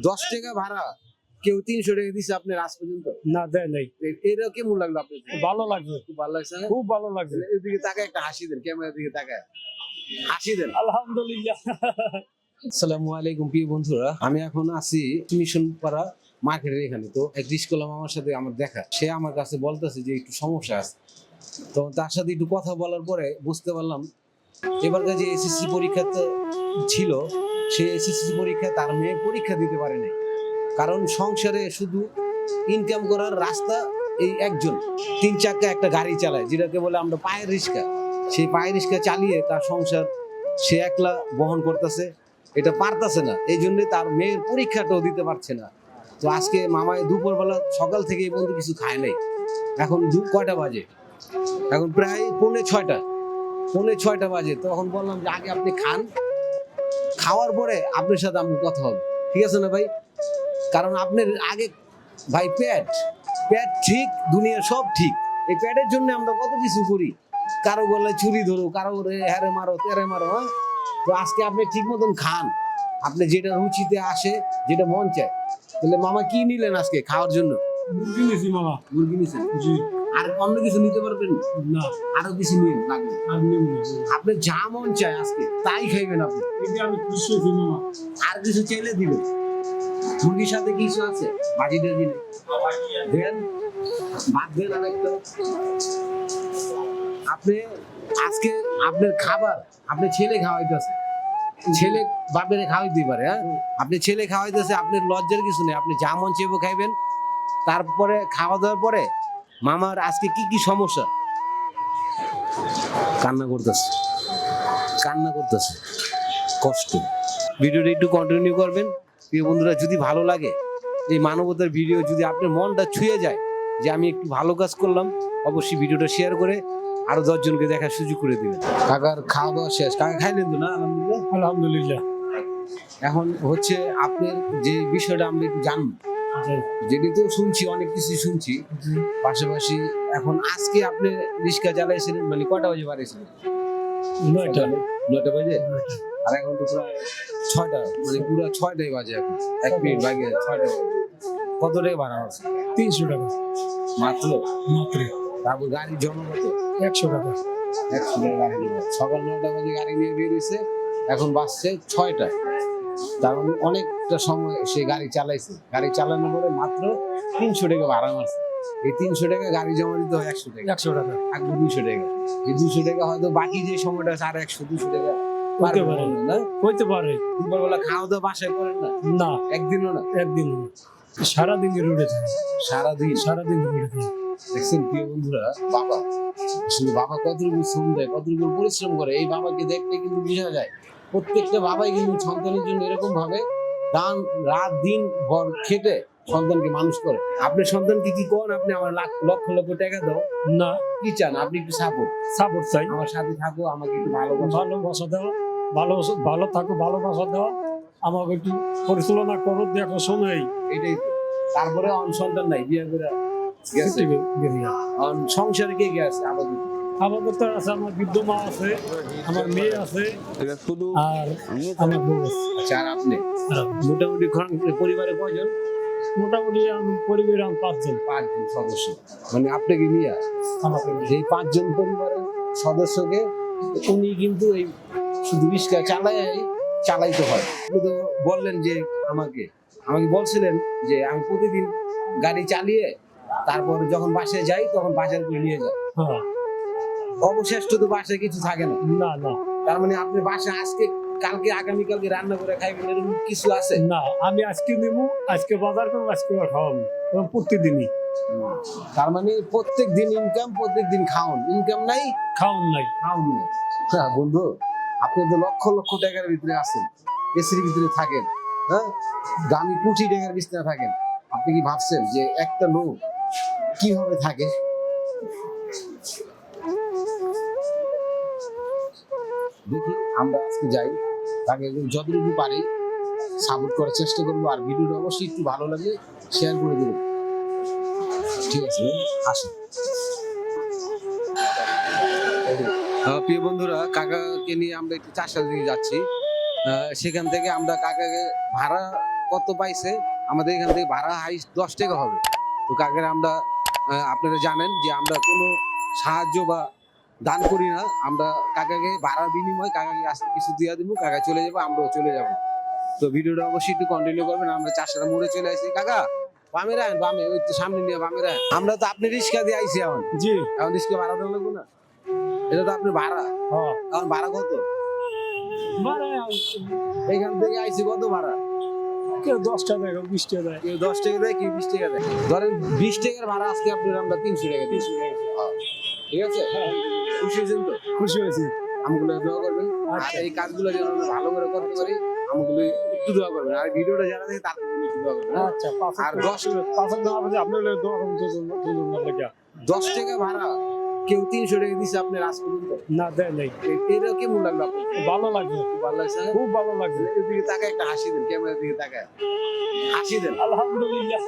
10 টাকা ভাড়া কেউ 300 টাকা দিছে আপনার আজ পর্যন্ত? না দেয় নাই। এটা কেমন লাগলো আপনার? ভালো লাগছে, খুব ভালো লাগছে না? খুব ভালো লাগছে। এদিকে তাকায় একটা হাসি দেন, ক্যামেরার দিকে তাকায় হাসি দেন। আলহামদুলিল্লাহ। আসসালামু আলাইকুম প্রিয় বন্ধুরা, আমি এখন আছি মিশন পাড়া মার্কেটের এখানে। তো এক রিস্কলা মামার সাথে আমার দেখা, সে আমার কাছে বলতেছে যে একটু সমস্যা আছে। তো তার সাথে একটু কথা বলার পরে বুঝতে পারলাম এবারকার যে এসএসসি পরীক্ষা ছিল, সেই এসএসসি পরীক্ষা তার মেয়ে পরীক্ষা দিতে পারে নাই। কারণ সংসারে শুধু ইনকাম করার রাস্তা এই একজন 3 চাকা একটা গাড়ি চালায়, যেটাকে বলে আমরা পায়ের রিক্সা। সেই পায়ের রিক্সা চালিয়ে তার সংসার সে একলা বহন করতেছে, এটা পারতেছে না। এই জন্য তার মেয়ের পরীক্ষাটাও দিতে পারছে না। তো আজকে মামায় দুপুরবেলা সকাল থেকে এই পর্যন্ত কিছু খায় নাই। এখন কয়টা বাজে? এখন প্রায় পৌনে ছয়টা বাজে। তখন বললাম যে আগে আপনি খান, খাওয়ার পরে আপনার সাথে আমার কথা হবে, ঠিক আছে না ভাই? কারণ আপনার আগে ভাই পেট ঠিক, দুনিয়া সব ঠিক। এই পেটের জন্য আমরা কত কিছু করি, কারো গলায় ছুরি ধরো, কারো হ্যারে মারো, তেরে মারো। হ্যাঁ, তো আজকে আপনি ঠিক মতন খান, আপনি যেটা রুচিতে আসে, যেটা মন চায়। তাহলে মামা কি নিলেন আজকে খাওয়ার জন্য? মুরগি নিছি মামা। মুরগি নিছেন? জি। আর অন্য কিছু নিতে পারবেন না, আরো কিছু নিয়ে লাগবে? আর নিব না। আপনি যা মন চায় আজকে তাই খাইবেন আপনি। এটা আমি খুশি হয়েছি মামা। আর কিছু চাইলে দিবেন। মুরগির সাথে কিছু আছে? ভাজি টাজি নেই? দেন, ভাত দেন আর একটা। আপনি আজকে আপনার খাবার আপনি ছেলে খাওয়াইতেছে, ছেলে বাপেরে খাওয়াইতে পারে। হ্যাঁ, আপনি ছেলে খাওয়াইতেছে, আপনার লজ্জার কিছু নেই। আপনি যা মন চেয়ে খাইবেন। তারপরে খাওয়া দাওয়ার পরে মামার আজকে কি কি সমস্যা? কান্না করতেছে কষ্ট। ভিডিওটা একটু কন্টিনিউ করবেন প্রিয় বন্ধুরা। যদি ভালো লাগে এই মানবতার ভিডিও, যদি আপনার মনটা ছুঁয়ে যায় যে আমি একটু ভালো কাজ করলাম, অবশ্যই ভিডিওটা শেয়ার করে আরো 10 জনকে দেখার সুযোগ করে দিবেন। কাকার খাওয়া দাওয়া শেষ? কাকা খাইলেন তো না? আলহামদুলিল্লাহ। আলহামদুলিল্লাহ। এখন হচ্ছে আপনার যে বিষয়টা আমরা একটু জানবো, যেটি তো শুনছি, অনেক কিছু শুনছি পাশাপাশি। এখন আজকে আপনি রিক্সা চালাইছিলেন, মানে কয়টা বাজে বাড়িয়েছিলেন? 9টা বাজে। আর এখন তো প্রায় 6টা, মানে পুরো 6টাই বাজে। এখন 1 মিনিট বাকি, 6টা বাজে। কত টাকা ভাড়া আছে? 300 টাকা মাত্র? মাত্র। তারপর গাড়ি জমা কত? 100 টাকা। 100 টাকা গাড়ি জমা। সকাল 9টা বাজে গাড়ি নিয়ে বেরিয়েছে, এখন বাজছে 6টা। তার মানে অনেকটা সময় সে গাড়ি চালাইছে। গাড়ি চালানোর পরে মাত্র 300 টাকা ভাড়া মারছে। এই 300 টাকা গাড়ি জমা দিতে হয় 100 টাকা। 100 টাকা। থাকবে 200 টাকা। এই 200 টাকা হয়তো বাকি যে সময়টা আছে আর 100-200 টাকা হইতে পারে না? হইতে পারে। দুপুরবেলা খাওয়া দাওয়া বাসায় করেন না? না, একদিনও না? একদিন না। সারাদিন রোডে থাকে। সারাদিন রোডে থাকে। দেখছেন প্রিয় বন্ধুরা, বাবা আসলে বাবা কতটুকু শ্রম দেয়, কতটুকু পরিশ্রম করে, এই বাবাকে দেখলে কিন্তু বোঝা যায়। প্রত্যেকটা বাবাই কিন্তু সন্তানের জন্য এরকম ভাবে রাত দিন ভর খেটে সন্তানকে মানুষ করে। আপনার সন্তানকে কি করেন? আপনি আমার লক্ষ লক্ষ টাকা দাও না, কি চান? আপনি একটু সাপোর্ট চাই। আমার সাথে থাকো, আমাকে একটু ভালোবাসা দেওয়া, ভালো থাকো, ভালোবাসা দেওয়া, আমাকে একটু পরিচালনা করো, দেখো শোনাই। এটাই তো। তারপরে সন্তান নাই, বিয়ে করে গেছে। সংসারে কে কে আছে? আমাদের তো আছে, আমার বৃদ্ধ মা আছে, আমার মেয়ে আছে, আর আমার বউ আছে। আচ্ছা, আর আপনি মোটামুটি পরিবারে কয়জন? মোটামুটি আমি পরিবারে 5 জন। 5 জন সদস্য, মানে আপনাকে নিয়ে আমাকে নিয়ে। এই 5 জন পরিবারের সদস্যকে উনি কিন্তু এই শুধু রিক্সা চালাইতে হয়। আপনি তো বললেন যে আমাকে বলছিলেন যে আমি প্রতিদিন গাড়ি চালিয়ে তারপর যখন বাসায় যাই তখন বাজার করে নিয়ে যাই। হ্যাঁ। অবশিষ্ট তো বাসায় কিছু থাকে না? না না। তার মানে আপনি বাসায় আজকে কালকে আগামীকালকে রান্না করে খাইবেন, এরকম কিছু আছে? না, আমি আজকে নেবো, আজকে বাজার করবো, আজকে খাওয়াবো, প্রত্যেকদিনই। তার মানে প্রত্যেক দিন ইনকাম, প্রত্যেক দিন খাওন। ইনকাম নাই, খাওয়ান নাই। হ্যাঁ বন্ধু, আপনি তো লক্ষ লক্ষ টাকার ভিতরে আছেন, এসির ভিতরে থাকেন, হ্যাঁ, দামি কোটি টাকার বিছানায় থাকেন। আপনি কি ভাবছেন যে একটা লোক কিভাবে থাকে? দেখি আমরা আজকে যাই, তাকে যতটুকু পারি সাপোর্ট করার চেষ্টা করবো। আর ভিডিওটা অবশ্যই একটু ভালো লাগে শেয়ার করে দেবো, ঠিক আছে? আসুন। প্রিয় বন্ধুরা, কাকাকে নিয়ে আমরা একটু চাষার দিকে যাচ্ছি। সেখান থেকে আমরা কাকাকে ভাড়া কত পাইছে, আমাদের এখান থেকে ভাড়া হাইস্ট 10 টাকা হবে। তো কাকার আমরা আপনারা জানেন যে আমরা কোনো সাহায্য বা দান করি না, আমরা কাকাকে ভাড়ার বিনিময়ে কাকাকে আজকে কিছু দিয়ে দিব, কাকা চলে যাবো, আমরাও চলে যাব। তো ভিডিওটা অবশ্যই একটু কন্টিনিউ করবেন। আমরা চারশাটা মোড়ে চলে আসি। কাকা বামে রাখেন, বামে ওই তো সামনে নিয়ে বামে রাখেন। আমরা তো আপনি রিক্সা দিয়ে আইছি এখন, জি এখন রিক্সা ভাড়া দেওয়া লাগবে না? এটা তো আপনি ভাড়া, হ্যাঁ এখন ভাড়া কত? মানে এখান থেকে আইছি কত ভাড়া? কেউ 10 টাকা দেয়, কেউ 20 টাকা দেয়। কেউ 10 টাকা দেয়, কেউ 20 টাকা দেয়। ধরেন 20 টাকার ভাড়া আজকে আপনার আমরা 300 টাকা দিয়েছি। ঠিক আছে, খুশি হয়েছেন তো? খুশি হয়েছি। আমগুলো দোয়া করবেন, আর আচ্ছা। এই কাজগুলো যেন আমরা ভালো করে করতে পারি, আমগুলো একটু দোয়া করবেন। আর ভিডিওটা যারা দেখে তাদের জন্য একটু দোয়া করবেন, হ্যাঁ? আচ্ছা আর 10 আপনার দোয়া করুন লেগে 10 টাকা ভাড়া কেউ 300 টাকা দিচ্ছে আপনার আজ পর্যন্ত। না দেয় নাই। এটা কেমন লাগলো আপনার? ভালো লাগছে, খুব ভালো লাগছে, হ্যাঁ? খুব ভালো লাগছে। এদিকে তাকায় একটা হাসি দেন, ক্যামেরার দিকে তাকায় হাসি দেন। আলহামদুলিল্লাহ।